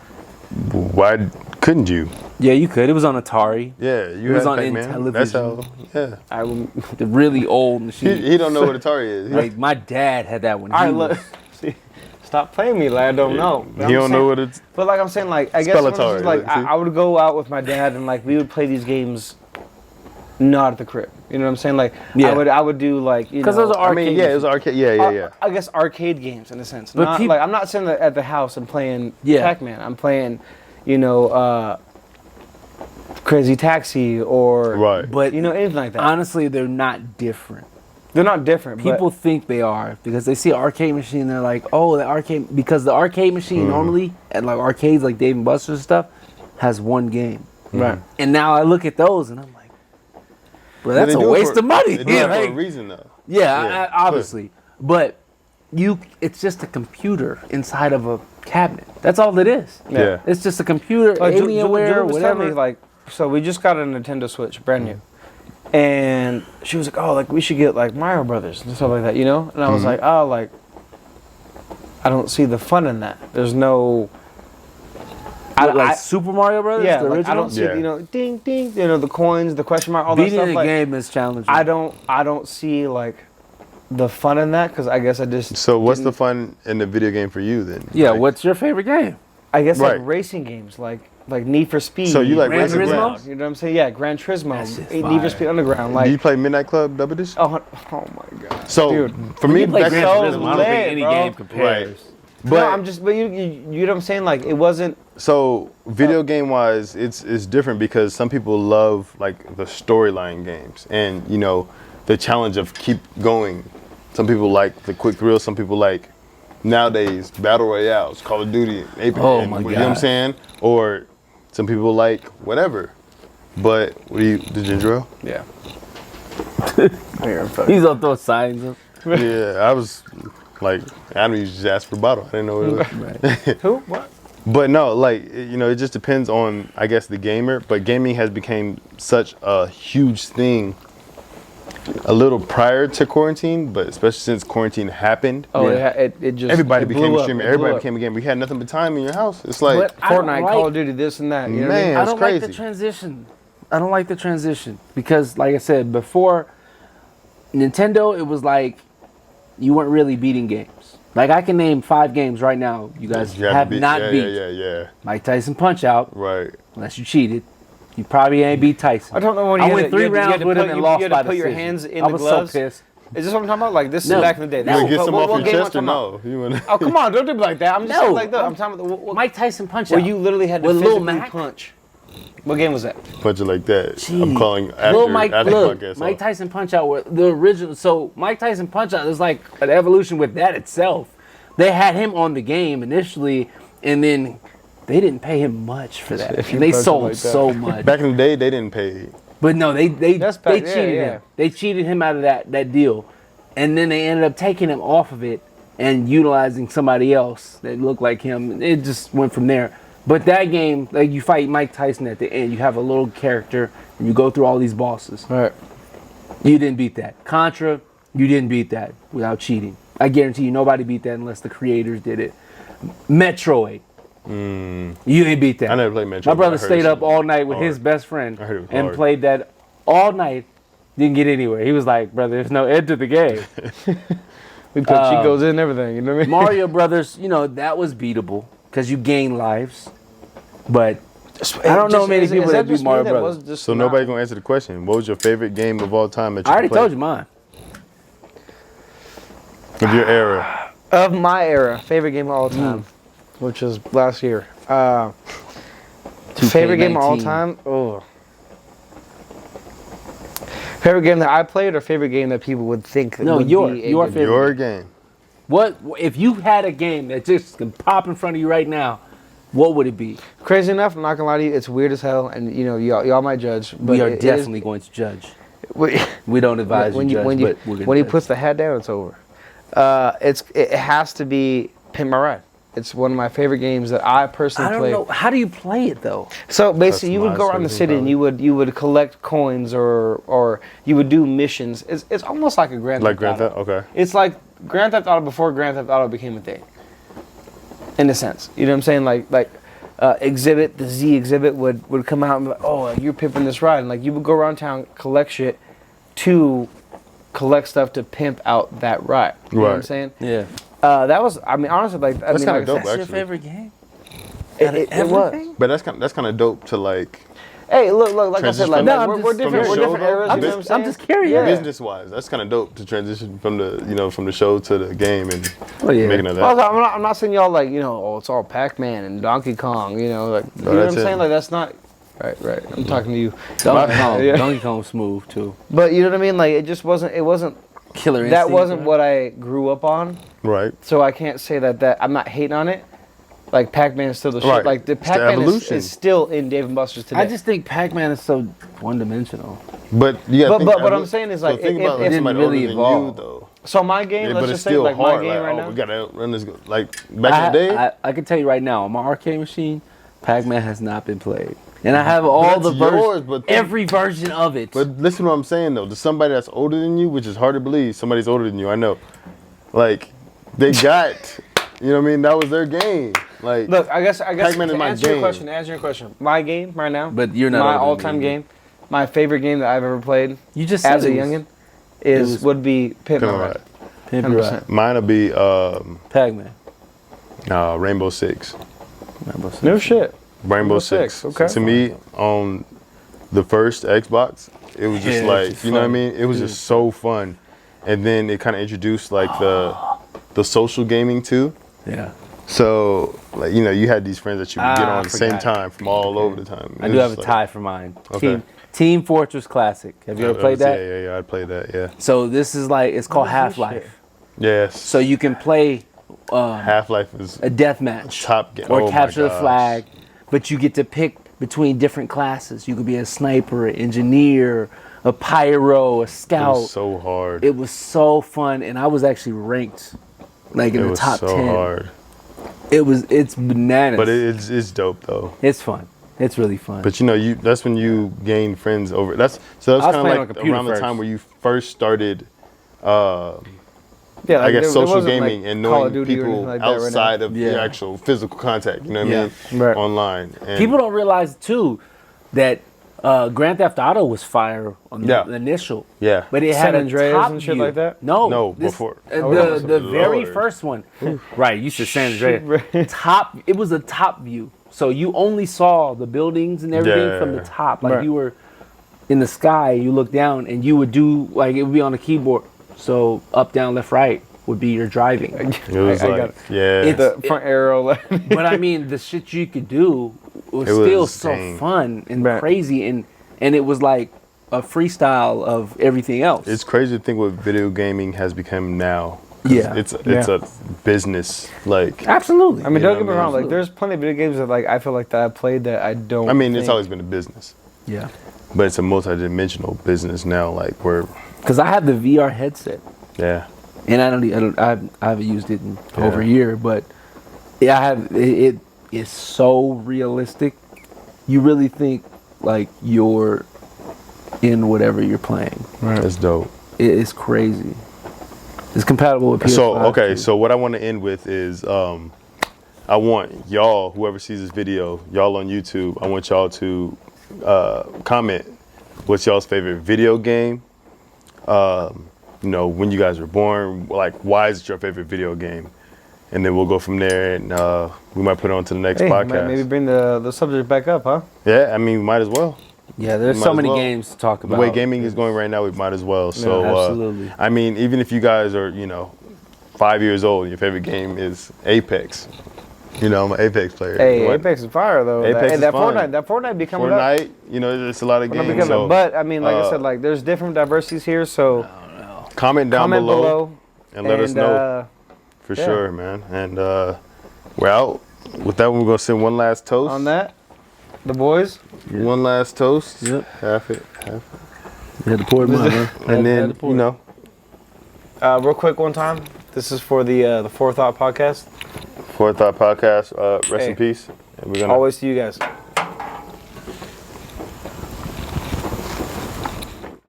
Why couldn't you? yeah, you could. It was on Atari, Yeah, you It was had on Pac-Man. That's how. Intellivision. Yeah. the really old machine. He don't know what Atari is. Like my dad had that one. All right, He look. was- See, stop playing me, like I don't know. But He I'm don't saying- know what it's. But like I'm saying, like I guess Spell one of those Atari, things, like see? I would go out with my dad and like we would play these games not at the crib. You know what I'm saying? Like Yeah. I would do like Because those are I arcade. mean, yeah, it was arcade. Yeah. I guess arcade games in a sense. But Not like I'm not sitting at the house and playing Yeah. Pac-Man. I'm playing, Crazy Taxi or Right. But anything like that. honestly, they're not different. They're not different. People think they are because they see an arcade machine. They're like, oh, the arcade, because the arcade machine normally at like arcades like Dave and Buster's and stuff has one game. Right. And now I look at those and I'm like, bro, Yeah, that's they a do it waste for- of money. They do it for Like, a reason, though. yeah, Yeah. obviously. But it's just a computer inside of a cabinet. That's all it is. Yeah. It's just a computer, Alienware, Julie was telling me, whatever. like, so we just got a Nintendo Switch, brand new. And she was like, oh, like, we should get, like, Mario Brothers and stuff like that, And I was like, oh, like, I don't see the fun in that. There's no... Like Super Mario Brothers, Yeah, the like, original? I don't see, Yeah. Ding, ding, the coins, the question mark, all Beating that the stuff. Like, game is challenging. I don't see, like, the fun in that, because I guess I just... So what's the didn't- fun in the video game for you then? Yeah, Like, what's your favorite game? I guess, Right. like, racing games, like Need for Speed. So you like Gran racing Turismo? games? You know what I'm saying? Yeah, Gran Turismo, That's just Need for fire. Speed Underground, Do like... you play Midnight Club Double Edition? Oh my God. So Dude, for me, You play back Gran so Turismo, I don't lit, think any bro. game compares. But no, I'm just, but you know what I'm saying? Like, it wasn't... so video game wise, it's different because some people love like the storyline games and the challenge of keep going. Some people like the quick thrill. Some people like nowadays battle royales, Call of Duty, Apex. Oh my You know what I'm God. saying? Or some people like whatever. But did you enjoy? Yeah. He's gonna throw signs up. Yeah, I was like, Adam used to just ask for a bottle. I didn't know what it was. Who? What? But no, like, it just depends on, I guess, the gamer. But gaming has become such a huge thing a little prior to quarantine, but especially since quarantine happened. Oh, Yeah. it just... Everybody it became blew a up. streamer. It blew Everybody up. became a gamer. We had nothing but time in your house. It's like, But I don't Fortnite, like- Call of Duty, this and that. You know what I mean? Man. I It's don't like the crazy. transition. I don't like the transition because, like I said before, Nintendo, it was like you weren't really beating games. Like I can name 5 games right now. You guys you have to not beat Yeah. Mike Tyson Punch Out Right. unless you cheated. You probably ain't beat Tyson. I don't know when you I had went to- 3 you had to- you rounds had to with put- him and you lost had to by put your decision. hands in I the was gloves? so pissed. Is this what I'm talking about? Like, this No. is back in the day. You This want is- to get some what off your game am I chest or talking about? no? You wanna, Oh, come on. Don't do me like that. I'm just No. saying like that. I'm talking about what, Mike Tyson Punch where Out. you literally had to With Lil physically Mac? punch. What game was that? punch it like that. Gee. I'm calling after, Lil Mike, after look, the podcast. Mike Tyson Punch Out were the original. So Mike Tyson Punch Out is like an evolution with that itself. They had him on the game initially, and then they didn't pay him much for that. If you And they punch him sold like that. so much. Back in the day, they didn't pay. But no, they That's back- they yeah, cheated yeah. him. They cheated him out of that deal, and then they ended up taking him off of it and utilizing somebody else that looked like him. And it just went from there. But that game, like you fight Mike Tyson at the end, you have a little character and you go through all these bosses. All right. You didn't beat that. Contra, you didn't beat that without cheating. I guarantee you nobody beat that unless the creators did it. Metroid. You ain't beat that. I never played Metroid. My but brother I heard stayed it's up all night with hard. his best friend I heard it was and hard. played that all night. Didn't get anywhere. He was like, brother, there's no end to the game. We put Chicos in and everything. You know what I mean? Mario Brothers, that was beatable because you gain lives. But I don't know many people that beat Mario Brothers. So nobody gonna answer the question. What was your favorite game of all time that you I already played? told you mine. Of your era. Of my era, favorite game of all time, which was last year. Favorite game of all 2K19. time? Oh. Favorite game that I played or favorite game that people would think that No, would your be a your good- favorite. Your game. What if you had a game that just can pop in front of you right now? What would it be? Crazy enough, I'm not gonna lie to you, it's weird as hell, and y'all might judge. But We are it is- definitely going to judge. when We don't advise when you judge, when but we're gonna when he judge. puts the hat down, it's over. It has to be Pimp My Ride. It's one of my favorite games that I personally I don't played. know. How do you play it though? So basically, you would go Customized around the everything, city and probably. you would collect coins or you would do missions. It's almost like a Grand Like Theft Grand Auto. Theft? Okay. It's like Grand Theft Auto before Grand Theft Auto became a thing. In a sense, you know what I'm saying? Like exhibit, the Z exhibit would come out and be like, oh, like, you're pimping this ride, and like you would go around town, collect shit to collect stuff to pimp out that ride. You know what I'm Right. saying? Yeah. That was, I mean, honestly, like That's kinda dope, That's your actually. favorite game? It was. Everything? But that's kind of dope to like. Hey, look, like I said, Transition like, from No, like, I'm we're, just- we're different. from We're the different show, eras. though. You know what I'm saying? I'm just curious. Yeah. Business wise, that's kind of dope to transition from the from the show to the game and Oh, yeah. making it Well, that. I'm not saying y'all like, oh, it's all Pac-Man and Donkey Kong, you know, like, you know what I'm that's it. saying? Like, that's not, right. I'm talking to you. Donkey Kong, Yeah. Donkey Kong was smooth too. But you know what I mean? Like, it wasn't, Killer that Instinct, wasn't right? what I grew up on. Right. So I can't say that I'm not hating on it. Like, Pac-Man is still the shit. Right. Like, the It's the Pac-Man evolution. is still in Dave & Buster's today. I just think Pac-Man is so one-dimensional. But you gotta But- think, but what I'm saying is, like, think it- about it like didn't somebody really older evolve. than you though. So my game, Yeah, let's but it's just say, still like, hard. my game Like, right oh, now. we gotta run this. Like back in the day, I can tell you right now, on my arcade machine, Pac-Man has not been played. And I have all the that's yours, versions, but think- every version of it. But listen to what I'm saying though. To somebody that's older than you, which is hard to believe, somebody's older than you. I know. Like they got, you know what I mean? That was their game. Like Look, I guess Pac-Man to is my answer your game. question, my game right now, But you're not my older than all-time me. game, my favorite game that I've ever played You just as a said it was youngin' would be Pit Pimp My My Ride. Ride. Pimp My Ride. Mine'll be Pac-Man. Rainbow Six. No shit. Rainbow Six. okay. To me, on the first Xbox, it was just Yeah, like, it's you know what I fun. mean? It was just so fun. And then it kind of introduced like the social gaming too. Yeah. So like, you know, you had these friends that you would get Ah, on I at the same forgot. time from all over the time. I It do was have a just tie for mine. Okay. Team Fortress Classic. Have you ever played that? Yeah, I'd play that, yeah. So this is like, it's called Half-Life. Yes. So you can play Half-Life is a death match top game. or Oh my capture the gosh. flag, but you get to pick between different classes. You could be a sniper, an engineer, a pyro, a It scout. was so hard. It was so fun, and I was actually ranked like in It the was top so 10. hard. It's bananas. But it's dope though. It's fun. It's really fun. But you know, that's when you gain friends over. That's I was kind of playing on like computer around the first. time where you first started. Yeah, I guess there social wasn't, gaming like, and Call knowing of Duty or people anything like that right now. outside of the Yeah. actual physical contact. You know what I Yeah. mean? Right. Online. And People don't realize too that Grand Theft Auto was fire on Yeah. the initial. Yeah. But it San had a Andreas top and shit view. like that? No, this- before. Oh, the Lord. very first one. Right, you said San Andreas. Top. It was a top view, so you only saw the buildings and everything from the Yeah. top. Like Right. you were in the sky. You look down, and you would do like it would be on a keyboard. So up, down, left, right would be your driving. It was I like, got it. yeah. It's- The front arrow. But I mean, the shit you could do was It was still so insane. fun and Right. crazy, and it was like a freestyle of everything else. It's crazy to think what video gaming has become now. 'Cause Yeah. It's Yeah. a business. Like, Absolutely. I mean, You know don't get me what I wrong. mean? Like, there's plenty of video games that like I feel like that I played that I don't. I mean, it's think- always been a business, yeah. but it's a multi-dimensional business now. Like, where, Because I have the VR headset, yeah. and I haven't used it in over a Yeah. year, but yeah, I have. It is so realistic. You really think like you're in whatever you're playing. That's dope. It is crazy. It's compatible with PS5. So okay, too. so what I want to end with is I want y'all, whoever sees this video, y'all on YouTube, I want y'all to comment what's y'all's favorite video game. You know, when you guys were born, like why is it your favorite video game? And then we'll go from there, and we might put it on to the next Hey, podcast. maybe bring the subject back up, huh? Yeah, I mean, we might as well. yeah, there's might so as many well. games to talk The about. way gaming is going right now, we might as well. So, absolutely. I mean, even if you guys are, you know, 5 years old, and your favorite game is Apex. You know, I'm an Apex player. Hey, You want- Apex is fire though. Apex That- is that fun. Fortnite be coming up. Fortnite, you know, there's a lot of Fortnite be games. coming So, up. But I mean, like I uh, said, like there's different diversities here. So comment down comment below and let us know for yeah. sure, man. And we're out. With that, we're gonna send one last toast. on that. The boys. One last toast. Yep. Half it. You had to pour it in mine, huh? And then, Had to pour you it. know, Real quick, one time. This is for the Forethought podcast. Forethought Podcast. Rest Hey. in peace. And we're gonna Always to you guys.